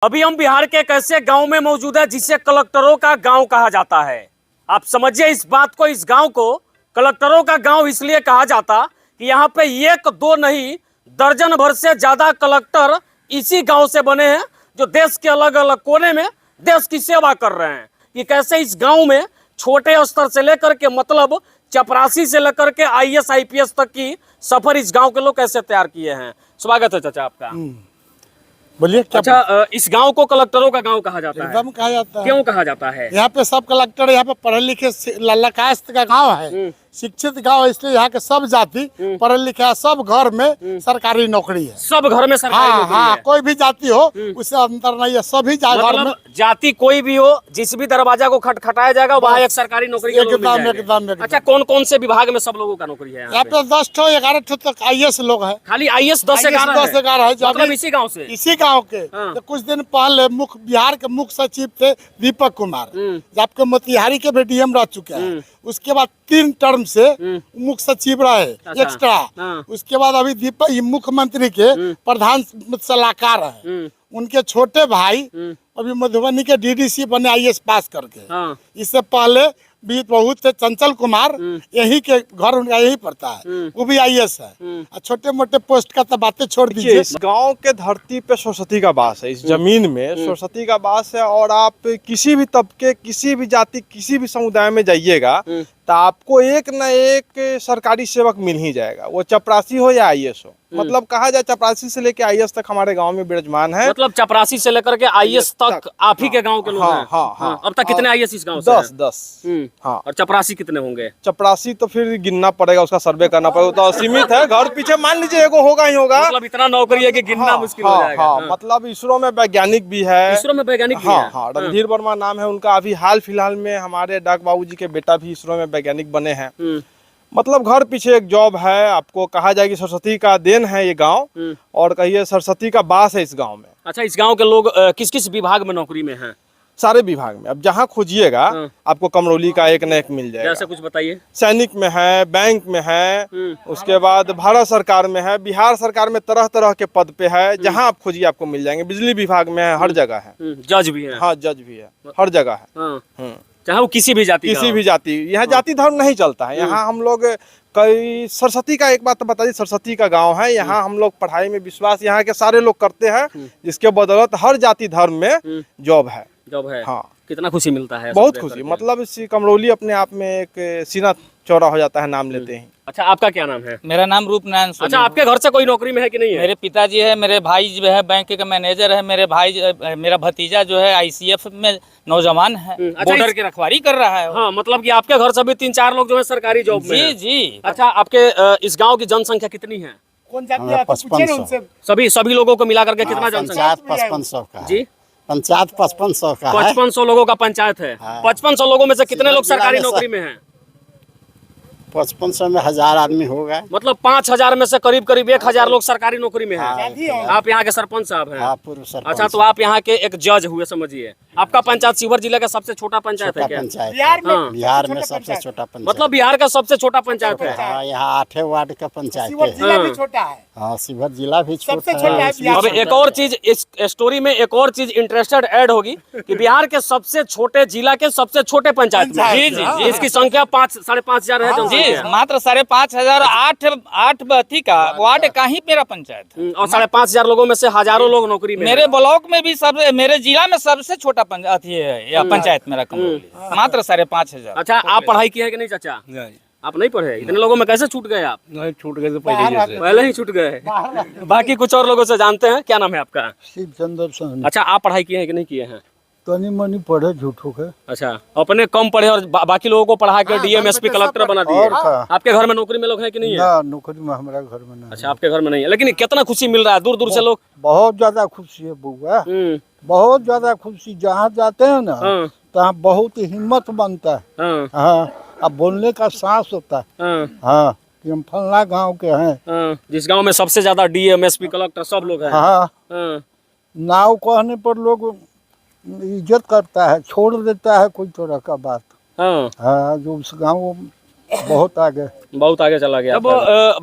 अभी हम बिहार के एक ऐसे गांव में मौजूद है जिसे कलेक्टरों का गांव कहा जाता है। आप समझिए इस बात को, इस गांव को कलेक्टरों का गांव इसलिए कहा जाता कि यहाँ पे एक दो नहीं दर्जन भर से ज्यादा कलेक्टर इसी गांव से बने हैं, जो देश के अलग अलग कोने में देश की सेवा कर रहे हैं। कि कैसे इस गांव में छोटे स्तर से लेकर के मतलब चपरासी से लेकर के IAS IPS तक की सफर इस गांव के लोग कैसे तैयार किए हैं। स्वागत है चाचा आपका। बोलिए क्या। अच्छा, इस गांव को कलेक्टरों का गांव कहा जाता है। एकदम कहा जाता है। क्यों कहा जाता है? यहाँ पे सब कलेक्टर, यहाँ पे पढ़े लिखे लल्लाकास्त का गांव है, शिक्षित गांव, इसलिए यहाँ के सब जाति पढ़े लिखे है, सब घर में सरकारी नौकरी है। सब घर में सरकारी नौकरी हाँ, है। कोई भी जाति हो उससे अंतर नहीं है, सभी घर में। मतलब जाति कोई भी हो, जिस भी दरवाजा को खटखटाया जाएगा वहाँ एक सरकारी नौकरी के लोग मिल जाएंगे। एकदम। अच्छा, कौन कौन से विभाग में सब लोगों का नौकरी है? यहाँ पे 10 ठो 11 ठो तक IAS लोग है। खाली IAS 10 से 11 है। मतलब इसी गाँव से? इसी गांव के। हाँ। तो कुछ दिन पहले बिहार के मुख्य सचिव थे दीपक कुमार, आपके मोतिहारी के भी DM रह चुके हैं। उसके बाद 3 टर्म से मुख्य सचिव रहे एक्स्ट्रा। हाँ। उसके बाद अभी दीपक मुख्यमंत्री के प्रधान सलाहकार है। उनके छोटे भाई अभी मधुबनी के DDC बने IAS पास करके। हाँ। इससे पहले भी बहुत थे चंचल कुमार, यही के घर उनका यही पड़ता है, वो भी IAS है। छोटे मोटे पोस्ट का तो बातें छोड़ दीजिए। इस गांव के धरती पे सरस्वती का वास है, इस जमीन में सरस्वती का वास है। और आप किसी भी तबके, किसी भी जाति, किसी भी समुदाय में जाइएगा तो आपको एक न एक सरकारी सेवक मिल ही जाएगा, वो चपरासी हो या IAS हो। मतलब कहा जाए चपरासी से लेके IAS तक हमारे गांव में विराजमान है। मतलब चपरासी से लेकर के IAS तक आप ही के गांव के लोग हैं। हाँ। अब तक कितने IAS इस गांव से? 10। हाँ। और चपरासी कितने होंगे? चपरासी तो फिर गिनना पड़ेगा, उसका सर्वे करना पड़ेगा, तो असीमित है। घर पीछे मान लीजिए एगो होगा ही होगा। मतलब इतना नौकरी है कि गिनना मुश्किल हो जाएगा। हाँ। मतलब इसरो में वैज्ञानिक भी है। इसरो में वैज्ञानिक भी है? हाँ, रणधीर वर्मा नाम है उनका। अभी हाल फिलहाल में हमारे डाक बाबूजी के बेटा भी इसरो में वैज्ञानिक बने हैं। मतलब घर पीछे एक जॉब है। आपको कहा जाए कि सरस्वती का देन है ये गांव, और कहिए सरस्वती का वास है इस गांव में। अच्छा, इस गांव के लोग किस किस विभाग में नौकरी में हैं? सारे विभाग में। अब जहाँ खोजिएगा आपको कमरौली का एक न एक मिल जाएगा। जैसे कुछ बताइए। सैनिक में है, बैंक में है, उसके बाद भारत सरकार में है, बिहार सरकार में तरह तरह के पद पे है। जहाँ आप खोजिए आपको मिल जाएंगे। बिजली विभाग में है, हर जगह है। जज भी है? हाँ, जज भी है, हर जगह है। चाहे वो किसी भी जाति यहाँ जाति धर्म नहीं चलता है। यहाँ हम लोग कई सरस्वती का एक बात तो बता दी, सरस्वती का गांव है। यहाँ हम लोग पढ़ाई में विश्वास यहाँ के सारे लोग करते हैं, जिसके बदौलत हर जाति धर्म में जॉब है। हाँ। कितना खुशी मिलता है? बहुत खुशी। मतलब इस कमरौली अपने आप में एक सीना चौड़ा हो जाता है नाम लेते ही। अच्छा, आपका क्या नाम है? मेरा नाम रूपनारायण सोनी। अच्छा, आपके घर से कोई नौकरी में है कि नहीं है? मेरे पिताजी है, मेरे भाई जो है बैंक के मैनेजर है, मेरा भतीजा जो है ICF में नौजवान है, बॉर्डर की रखवाली कर रहा है। हाँ, मतलब कि आपके घर से भी 3-4 लोग जो है सरकारी जॉब में हैं। जी। अच्छा, आपके इस गांव की जनसंख्या कितनी है? कौन जाति है? पूछिए ना उनसे। सभी लोगों को मिला करके कितना जनसंख्या? 5500 का जी, पंचायत 5500 का है। 5500 लोगों का पंचायत है। 5500 लोगों में से कितने लोग सरकारी नौकरी में हैं? 5500 में 1000 आदमी होगा। मतलब 5000 में से करीब 1000 लोग सरकारी नौकरी में हैं। आप यहाँ के सरपंच साहब हैं? हाँ, पूर्व सरपंच। अच्छा, तो आप यहाँ के एक जज हुए समझिए। आपका पंचायत शिवहर जिले का सबसे छोटा पंचायत है क्या? बिहार में सबसे छोटा पंचायत। मतलब बिहार का सबसे छोटा पंचायत है। हाँ, यहाँ 8 वार्ड का पंचायत है। जिला भी छोटा है। हाँ, शिवहर जिला भी सबसे छोटा छोटा है। है। अब एक और चीज इस स्टोरी में, एक और चीज इंटरेस्टेड ऐड होगी कि बिहार के सबसे छोटे जिला के सबसे छोटे पंचायत में जी। इसकी संख्या 5-5.5 है जी, मात्र 5,500 8 बथी का वार्ड का ही मेरा पंचायत है। और 5,500 लोगों में से हजारों लोग नौकरी में। मेरे ब्लॉक में भी मेरे जिला में सबसे छोटा पंचायत मेरा कमरौली, मात्र 5,500। अच्छा, आप पढ़ाई की है कि नहीं चाचा? आप नहीं पढ़े? इतने लोगों में कैसे छूट गए आप? नहीं, छूट गए तो पहले ही छूट गए। बाकी कुछ और लोगों से जानते हैं। क्या नाम है आपका? शिवचंद्र सोनी। अच्छा, आप पढ़ाई किए हैं कि नहीं किए हैं? तनी मनी पढ़े झूठो के। अच्छा, अपने कम पढ़े और बाकी लोगों को पढ़ा के DM SP कलेक्टर बना दिए। आपके घर में नौकरी में लोग हैं कि नहीं है? ना, नौकरी में हमारा घर में नहीं। अच्छा, आपके घर में नहीं है, लेकिन कितना खुशी मिल रहा है, दूर दूर से लोग। बहुत ज्यादा खुशी है बुआ, बहुत ज्यादा खुशी। जहाँ जाते हैं ना तहाँ बहुत हिम्मत बनता है। हाँ, अब बोलने का साहस होता है। हाँ, कि हम फलना गांव के हैं। जिस गांव में सबसे ज्यादा DM SP कलेक्टर सब लोग हैं। हाँ, नाव कहने पर लोग इज्जत करता है, छोड़ देता है कोई तरह का बात। हाँ, जो उस गांव बहुत आगे चला गया। अब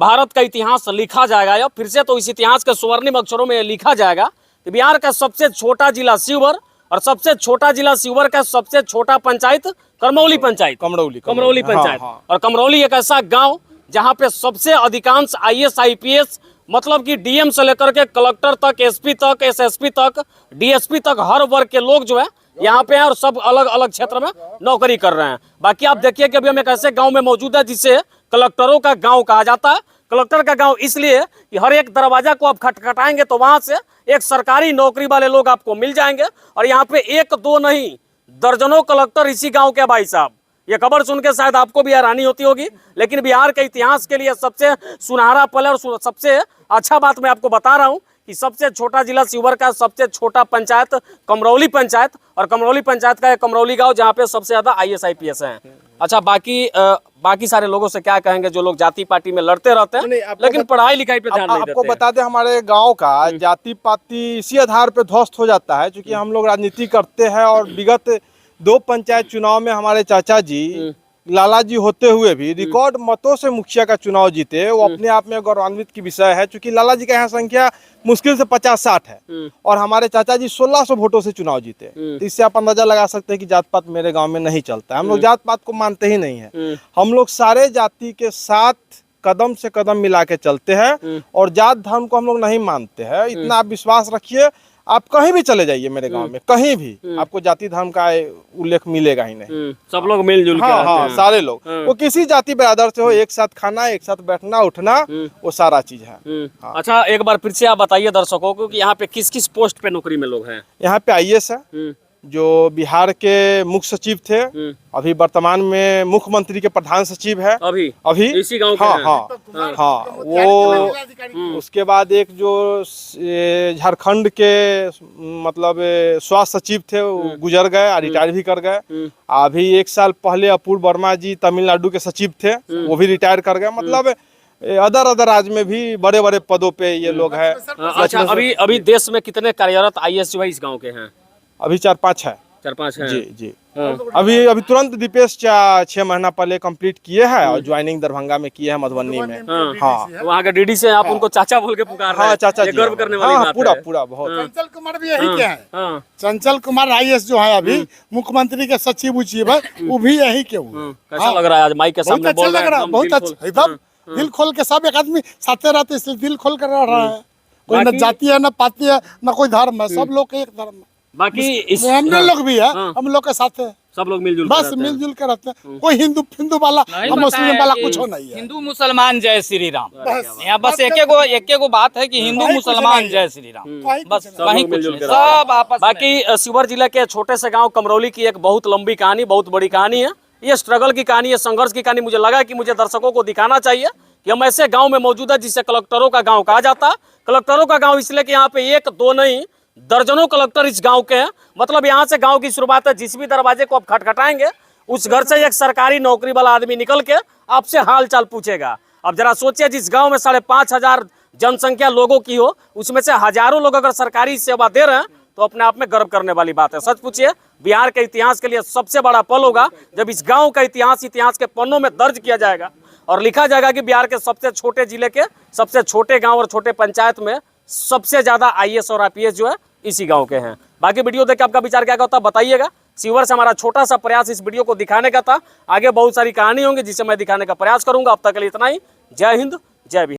भारत का इतिहास लिखा जाएगा, या फिर से तो इस इतिहास के स्वर्णिम अक्षरों में लिखा जाएगा कि बिहार का सबसे छोटा जिला शिवहर और सबसे छोटा जिला शिवहर का सबसे छोटा पंचायत कमरौली पंचायत, कमरौली पंचायत। और कमरौली एक ऐसा गांव जहां पे सबसे अधिकांश आईएएस आईपीएस मतलब कि डीएम से लेकर के कलेक्टर तक, एसपी तक, एसएसपी तक, डीएसपी तक हर वर्ग के लोग जो है यहाँ पे हैं और सब अलग अलग क्षेत्र में नौकरी कर रहे हैं। बाकी आप देखिए कि अभी हम एक ऐसे गांव में मौजूद है जिसे कलेक्टरों का गांव कहा जाता है। कलेक्टर का गांव इसलिए कि हर एक दरवाजा को आप खटखटाएंगे तो वहां से एक सरकारी नौकरी वाले लोग आपको मिल जाएंगे। और यहाँ पे एक दो नहीं दर्जनों कलेक्टर इसी गांव के भाई साहब। ये खबर सुन के शायद आपको भी हैरानी होती होगी, लेकिन बिहार के इतिहास के लिए सबसे सुनहरा पल और सबसे अच्छा बात मैं आपको बता रहा हूँ कि सबसे छोटा जिला शिवहर का सबसे छोटा पंचायत कमरौली पंचायत, और कमरौली पंचायत का एक कमरौली गांव जहाँ पे सबसे ज्यादा आईएएस आईपीएस हैं। अच्छा, बाकी सारे लोगों से क्या कहेंगे जो लोग जाति पार्टी में लड़ते रहते हैं लेकिन पढ़ाई लिखाई पे ध्यान नहीं देते? आपको बता दें हमारे गांव का जाति पाति इसी आधार पे ध्वस्त हो जाता है, क्योंकि हम लोग राजनीति करते हैं और विगत 2 पंचायत चुनाव में हमारे चाचा जी लाला जी होते हुए भी रिकॉर्ड मतों से मुखिया का चुनाव जीते। वो अपने आप में गौरवान्वित की विषय है, क्योंकि लाला जी का यहाँ संख्या मुश्किल से 50-60 है और हमारे चाचा जी 1600 वोटों से चुनाव जीते। तो इससे आप अंदाजा लगा सकते हैं कि जात पात मेरे गांव में नहीं चलता है। हम लोग जात पात को मानते ही नहीं है। हम लोग सारे जाति के साथ कदम से कदम मिला के चलते हैं और जात धर्म को हम लोग नहीं मानते हैं। इतना आप विश्वास रखिए, आप कहीं भी चले जाइए मेरे गांव में, कहीं भी आपको जाति धर्म का उल्लेख मिलेगा ही नहीं। सब लोग मिलजुल के रहते हैं। सारे लोग, वो किसी जाति बरादर से हो, एक साथ खाना, एक साथ बैठना उठना, वो सारा चीज है। अच्छा, एक बार फिर से आप बताइए दर्शकों को कि यहाँ पे किस किस पोस्ट पे नौकरी में लोग हैं? यहाँ पे आईएएस है जो बिहार के मुख्य सचिव थे, अभी वर्तमान में मुख्यमंत्री के प्रधान सचिव है अभी इसी गांव के हैं। हाँ वो उसके बाद एक जो झारखंड के मतलब स्वास्थ्य सचिव थे वो गुजर गए, रिटायर भी कर गए। अभी 1 साल पहले अपूर्व वर्मा जी तमिलनाडु के सचिव थे, वो भी रिटायर कर गए। मतलब अदर राज्य में भी बड़े बड़े पदों पे ये लोग हैं। अच्छा, अभी देश में कितने कार्यरत आईएएस जो है इस गाँव के हैं? अभी 4-5 है। 4-5 हैं। जी। अभी तुरंत दीपेश 6 महीना पहले कंप्लीट किए हैं और ज्वाइनिंग दरभंगा में किए हैं, मधुबनी में। हाँ, वहाँ के डीडी से आप उनको चाचा बोल के पुकार रहे हैं। हाँ, चाचा जी, गर्व करने वाली बात है। पूरा बहुत। चंचल कुमार भी यही क्या है। चंचल कुमार आईएएस जो है अभी मुख्यमंत्री के सचिव उचिव है, वो भी यही के हुए। कैसा लग रहा है आज माइक के सामने बोल रहे हैं? बहुत अच्छा, एकदम दिल खोल के। सब एक आदमी साथे रहते इसलिए दिल खोल कर रहा है। कोई न जाति है, न पाति है, न कोई धर्म है, सब लोग एक धर्म है। बाकी हम लोग भी है, हम लोग के साथ है, सब लोग मिलजुल बस मिलजुल के रहते हैं। कोई हिंदू वाला मुस्लिम वाला कुछ नहीं है। हिंदू मुसलमान जय श्री राम, यहाँ बस एक बात है कि हिंदू मुसलमान जय श्री राम, बस वही कुछ सब आपस। बाकी शिवहर जिले के छोटे से गांव कमरौली की एक बहुत लंबी कहानी, बहुत बड़ी कहानी है। ये स्ट्रगल की कहानी है, संघर्ष की कहानी। मुझे लगा कि मुझे दर्शकों को दिखाना चाहिए कि हम ऐसे गांव में मौजूद है जिसे कलेक्टरों का गांव कहा जाता है। कलेक्टरों का गांव इसलिए कि यहाँ पे 1 2 नहीं दर्जनों कलेक्टर इस गांव के हैं। मतलब यहाँ से गांव की शुरुआत है। जिस भी दरवाजे को आप खटखटाएंगे उस घर से एक सरकारी नौकरी वाला आदमी निकल के आपसे हाल चाल पूछेगा। अब जरा सोचिए, जिस गांव में 5,500 जनसंख्या लोगों की हो, उसमें से हजारों लोग अगर सरकारी सेवा दे रहे हैं तो अपने आप में गर्व करने वाली बात है। सच पूछिए, बिहार के इतिहास के लिए सबसे बड़ा पल होगा जब इस गांव का इतिहास के पन्नों में दर्ज किया जाएगा और लिखा जाएगा कि बिहार के सबसे छोटे जिले के सबसे छोटे गांव और छोटे पंचायत में सबसे ज्यादा आईएएस और आईपीएस जो है इसी गांव के हैं। बाकी वीडियो देख के आपका विचार क्या होता है बताइएगा। शिवहर से हमारा छोटा सा प्रयास इस वीडियो को दिखाने का था। आगे बहुत सारी कहानी होंगी जिसे मैं दिखाने का प्रयास करूंगा। अब तक के लिए इतना ही। जय हिंद, जय बिहार।